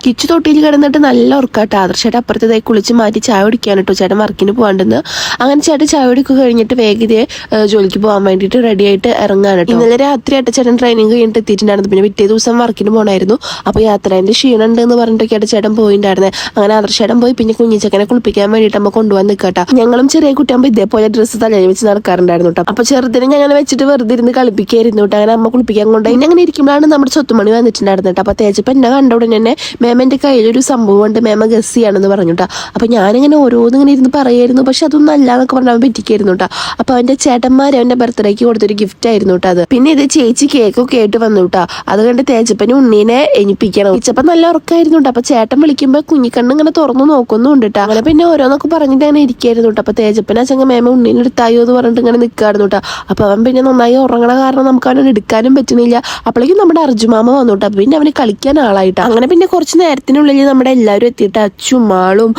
കിച്ചു തൊട്ടിയിൽ കിടന്നിട്ട് നല്ല ഉറക്കാട്ടോ. ആദർശേട്ടൻ അപ്പുറത്തേക്ക് കുളിച്ച് മാറ്റി ചായ കുടിക്കാൻ കേട്ടോ. ചേട്ടൻ വർക്കിന് പോകാണ്ടെന്ന്. അങ്ങനെ ചേട്ടൻ ചായ കുടിക്കുക കഴിഞ്ഞിട്ട് വേഗതയെ ജോലിക്ക് പോകാൻ വേണ്ടിയിട്ട് റെഡി ആയിട്ട് ഇറങ്ങാൻ കേട്ടോ. ഇന്നലെ രാത്രിയായിട്ട് ചേട്ടൻ ട്രെയിനിങ് കഴിഞ്ഞിട്ട് എത്തിയിട്ടുണ്ടായിരുന്നു. പിന്നെ പിറ്റേ ദിവസം വർക്കിന് പോകണമായിരുന്നു. അപ്പോൾ യാത്രേൻ്റെ ക്ഷീണം ഉണ്ട് എന്ന് പറഞ്ഞിട്ടൊക്കെയായിട്ട് ചേട്ടൻ പോയിട്ടുണ്ടായിരുന്നേ. അങ്ങനെ ആദർശേട്ടൻ പോയി പിന്നെ കുഞ്ഞിച്ചക്കനെ കുളിപ്പിക്കാൻ വേണ്ടിയിട്ട് നമ്മൾ കൊണ്ടുപോകാൻ നിൽക്കട്ടോ. ഞങ്ങളും ചെറിയ കുട്ടിയാകുമ്പോൾ ഇതേപോലെ ഡ്രസ്സ് തലയിൽ വെച്ച് നടക്കാറുണ്ടായിരുന്നു കേട്ടോ. അപ്പോൾ ചെറുതിനെ ഞങ്ങൾ വെച്ചിട്ട് വെറുതെ ഇരുന്ന് കളിപ്പിക്കായിരുന്നു കേട്ടോ. അങ്ങനെ അമ്മ കുളിപ്പിക്കാൻ കൊണ്ടുപോയി. പിന്നെ അങ്ങനെ ഇരിക്കുമ്പോഴാണ് നമ്മുടെ സ്വത്തുമണി വന്നിട്ടുണ്ടായിരുന്നു കേട്ടോ. അപ്പോൾ തേച്ചപ്പോൾ എന്നെ കണ്ട ഉടനെ തന്നെ മേമൻ്റെ കയ്യിലൊരു സംഭവം ഉണ്ട്, മേമ ഗസ് ചെയ്യാണെന്ന് പറഞ്ഞു കേട്ടോ. അപ്പോൾ ഞാനിങ്ങനെ ഓരോന്നിങ്ങനെ ഇരുന്ന് പറയായിരുന്നു. പക്ഷെ അതൊന്നും അല്ല എന്നൊക്കെ പറഞ്ഞാൽ പറ്റിക്കായിരുന്നു കേട്ടോ. അപ്പോൾ അവൻ്റെ ചേട്ടന്മാർ അവൻ്റെ ബർത്ത്ഡേക്ക് കൊടുത്തൊരു ഗിഫ്റ്റ് ആയിരുന്നു കേട്ടോ അത്. പിന്നെ ഇത് ചേച്ചി കേക്കൊക്കെ ആയിട്ട് വന്നു കേട്ടോ. അത് കണ്ട് തേച്ചപ്പന് ഉണ്ണീനെ എണിപ്പിക്കണം. ഇച്ചപ്പം നല്ല ഉറക്കായിരുന്നു കേട്ടോ. അപ്പോൾ ചേട്ടൻ വിളിക്കുമ്പോൾ കുഞ്ഞിക്കണ്ണ് ഇങ്ങനെ തുറന്നു നോക്കുന്നുണ്ട് കേട്ടോ. അങ്ങനെ പിന്നെ ഓരോന്നൊക്കെ പറഞ്ഞിട്ട് അങ്ങനെ ഇരിക്കായിരുന്നു കേട്ടോ. അപ്പോൾ തേജപ്പന അച്ഛൻ മേമ ഉണ്ണീനെ എടുത്തായോ എന്ന് പറഞ്ഞിട്ട് ഇങ്ങനെ നിൽക്കായിരുന്നു കേട്ടോ. അപ്പോൾ അവൻ പിന്നെ നന്നായി ഉറങ്ങണ കാരണം നമുക്ക് അവനെ എടുക്കാനും പറ്റുന്നില്ല. അപ്പോഴേക്കും നമ്മുടെ അർജുമാമ വന്നു കേട്ടോ. പിന്നെ അവന് കളിക്കാൻ ആളായിട്ടോ. അങ്ങനെ പിന്നെ കുറച്ച് നേരത്തിനുള്ളിൽ നമ്മുടെ എല്ലാവരും എത്തിയിട്ട് അച്ചും മാളും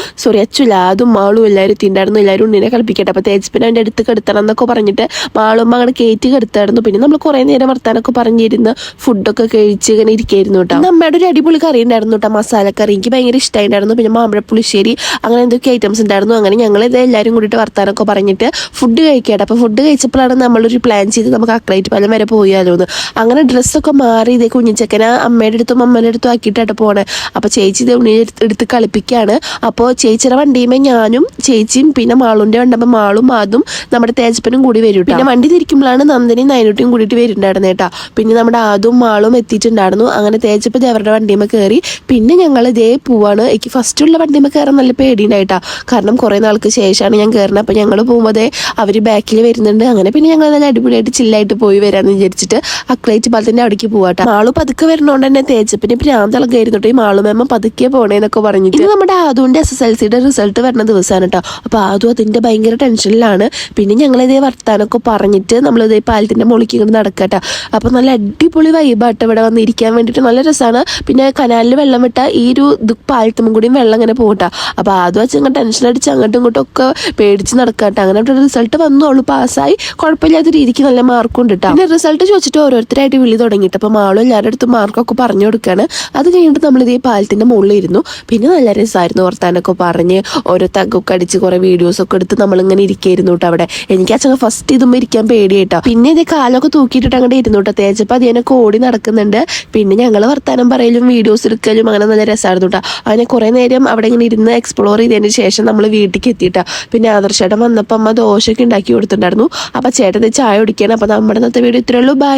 അച്ചുലാതും മാളും എല്ലാവരും എത്തിയിട്ടുണ്ടായിരുന്നു. എല്ലാവരും ഉണ്ണിനെ കളിപ്പിക്കട്ടെ. അപ്പോൾ തേജപ്പിനെ അവൻ്റെ അടുത്ത് കെടുത്തണം എന്നൊക്കെ പറഞ്ഞിട്ട് മാളും അങ്ങനെ കയറ്റി കെടുത്തായിരുന്നു. പിന്നെ നമ്മൾ കുറേ നേരം വർത്താനൊക്കെ പറഞ്ഞിരുന്ന് ഫുഡൊക്കെ കഴിച്ച് ഇങ്ങനെ ഇരിക്കായിരുന്നു കേട്ടോ. നമ്മുടെ ഒരു അടിപൊളി കറി ഉണ്ടായിരുന്നു കേട്ടോ, മസാലക്കറി. എനിക്ക് ഭയങ്കര ഇഷ്ടമായിട്ടുണ്ടായിരുന്നു. പിന്നെ മാമ്പഴപ്പുളിശ്ശേരി അങ്ങനെ എന്തൊക്കെ ഐറ്റംസ് ഉണ്ടായിരുന്നു. അങ്ങനെ ഞങ്ങളിത് എല്ലാവരും കൂടിയിട്ട് വർത്താനൊക്കെ പറഞ്ഞിട്ട് ഫുഡ് കഴിക്കട്ടെ. അപ്പോൾ ഫുഡ് കഴിച്ചപ്പോഴാണ് നമ്മളൊരു പ്ലാൻ ചെയ്ത് നമുക്ക് അക്രൈറ്റ് പാലം വരെ പോയാലോ എന്ന്. അങ്ങനെ ഡ്രസ്സൊക്കെ മാറി ഇതേ കുഞ്ഞിച്ചക്കനെ അമ്മയുടെ അടുത്തും അമ്മയുടെ അടുത്തും ആക്കിയിട്ടാണ് പോണേ. അപ്പോൾ ചേച്ചി ഇത് ഉണ്ണി എടുത്ത് കളിപ്പിക്കുകയാണ്. അപ്പോൾ ചേച്ചിയുടെ വണ്ടിയുമ്പോൾ ഞാനും ചേച്ചിയും പിന്നെ മാളുൻ്റെ വണ്ടപ്പോൾ മാളും അതും നമ്മുടെ തേജപ്പനും കൂടി വരും. പിന്നെ വണ്ടി തിരിക്കുമ്പോഴാണ് നന്ദനയും നയനുട്ടിയും കൂടിയിട്ട് വരുന്നുണ്ടായിരുന്നു കേട്ടോ. പിന്നെ നമ്മുടെ അതും മാളും എത്തിയിട്ടുണ്ടായിരുന്നു. അങ്ങനെ തേജപ്പ് അവരുടെ വണ്ടിയുമ്പോൾ കയറി. പിന്നെ ഞങ്ങൾ ഇതേ പോവാണ്. എനിക്ക് ഫസ്റ്റുള്ള വണ്ടിയുമ്പോൾ കയറാൻ നല്ല പേടിയുണ്ടായിട്ടാ. കാരണം കുറേ നാൾക്ക് ശേഷമാണ് ഞാൻ കയറുന്നത്. അപ്പോൾ ഞങ്ങൾ പോകുമ്പോൾ അവർ ബാക്കിൽ വരുന്നുണ്ട്. അങ്ങനെ പിന്നെ ഞങ്ങൾ നല്ല അടിപൊളിയായിട്ട് ചില്ലായിട്ട് പോയി വരാമെന്ന് വിചാരിച്ചിട്ട് അക്രൈറ്റ് പാലത്തിൻ്റെ അവിടേക്ക് പോവാട്ടോ. മാളു പതുക്കെ വരുന്നതുകൊണ്ട് തന്നെ തേജപ്പിന് ഭ്രാന്തളകായിരുന്നു കേട്ടോ. ഈ മാളുമേമ്മ പതുക്കെ പോണേന്നൊക്കെ പറഞ്ഞിട്ട്. ഇത് നമ്മുടെ ആദുവിൻ്റെ SSLCയുടെ റിസൾട്ട് വരുന്ന ദിവസമാണ് കേട്ടോ. അപ്പോൾ ആദു അതിൻ്റെ ഭയങ്കര ടെൻഷനിലാണ്. പിന്നെ ഞങ്ങളിതേ വർത്താനൊക്കെ പറഞ്ഞിട്ട് നമ്മളിതേ പാലത്തിൻ്റെ മുകളിലേക്ക് ഇങ്ങോട്ട് നടക്കട്ടോ. അപ്പോൾ നല്ല അടിപൊളി വൈബാട്ടോ ഇവിടെ വന്നിരിക്കാൻ വേണ്ടിയിട്ട്. നല്ല രസമാണ്. പിന്നെ കനാലിൽ വെള്ളം വിട്ടാൽ ഈ ഒരു പാലത്തും കൂടിയും വെള്ളം ഇങ്ങനെ പോകട്ടോ. അപ്പോൾ ആദ്യം വെച്ച് ഇങ്ങനെ ടെൻഷൻ അടിച്ച് അങ്ങോട്ടും ഇങ്ങോട്ടും ഒക്കെ പേടിച്ച് നടക്കാട്ടോ. അങ്ങനെ അവിടെ റിസൾട്ട് വന്നു, അവള് പാസ്സായി. കുഴപ്പമില്ലാത്ത രീതിക്ക് നല്ല മാർക്കും ഉണ്ട് കേട്ടോ. പിന്നെ റിസൾട്ട് ചോദിച്ചിട്ട് ഓരോരുത്തരായിട്ട് വിളി തുടങ്ങിയിട്ട് അപ്പോൾ മാളും എല്ലാവരുടെ അടുത്തും മാർക്കൊക്കെ പറഞ്ഞു കൊടുക്കുകയാണ്. അത് കഴിഞ്ഞിട്ട് നമ്മളിതേ പാലത്തിൻ്റെ മുകളിൽ ഇരുന്നു. പിന്നെ നല്ല രസമായിരുന്നു വർത്താനൊക്കെ പറഞ്ഞ് ഓരോ തഗ്ഗൊക്കെ അടിച്ച് കുറേ വീഡിയോസൊക്കെ എടുത്ത് നമ്മളിങ്ങനെ ഇരിക്കായിരുന്നു കേട്ടോ അവിടെ. എനിക്ക് അച്ഛൻ ഫസ്റ്റ് ഇതുമ്പോൾ ഇരിക്കാൻ പേടിയായിട്ടോ. പിന്നെ ഇതേ കാലൊക്കെ തൂക്കിയിട്ടിട്ട് അങ്ങോട്ട് ഇരുന്നു കേട്ടോ. തേച്ചപ്പോൾ അതിനൊക്കെ ഓടി നടക്കുന്നുണ്ട്. പിന്നെ ഞങ്ങൾ വർത്താനം പറയലും വീഡിയോസ് എടുക്കലും അങ്ങനെ നല്ല രസമായിരുന്നു കേട്ടോ. അങ്ങനെ കുറേ നേരം അവിടെ ഇങ്ങനെ ഇരുന്ന് എക്സ്പ്ലോർ ചെയ്തതിന് ശേഷം നമ്മൾ വീട്ടിലേക്ക് എത്തിയിട്ടാ. പിന്നെ ആദർശേട്ടൻ വന്നപ്പോൾ അമ്മ ദോശയൊക്കെ ഉണ്ടാക്കി കൊടുത്തിട്ടുണ്ടായിരുന്നു. അപ്പോൾ ചേട്ടൻ ചായ കുടിക്കണം. അപ്പോൾ നമ്മുടെ ഇന്നത്തെ വീഡിയോ ഇത്രയേ ഉള്ളൂ. ബൈ.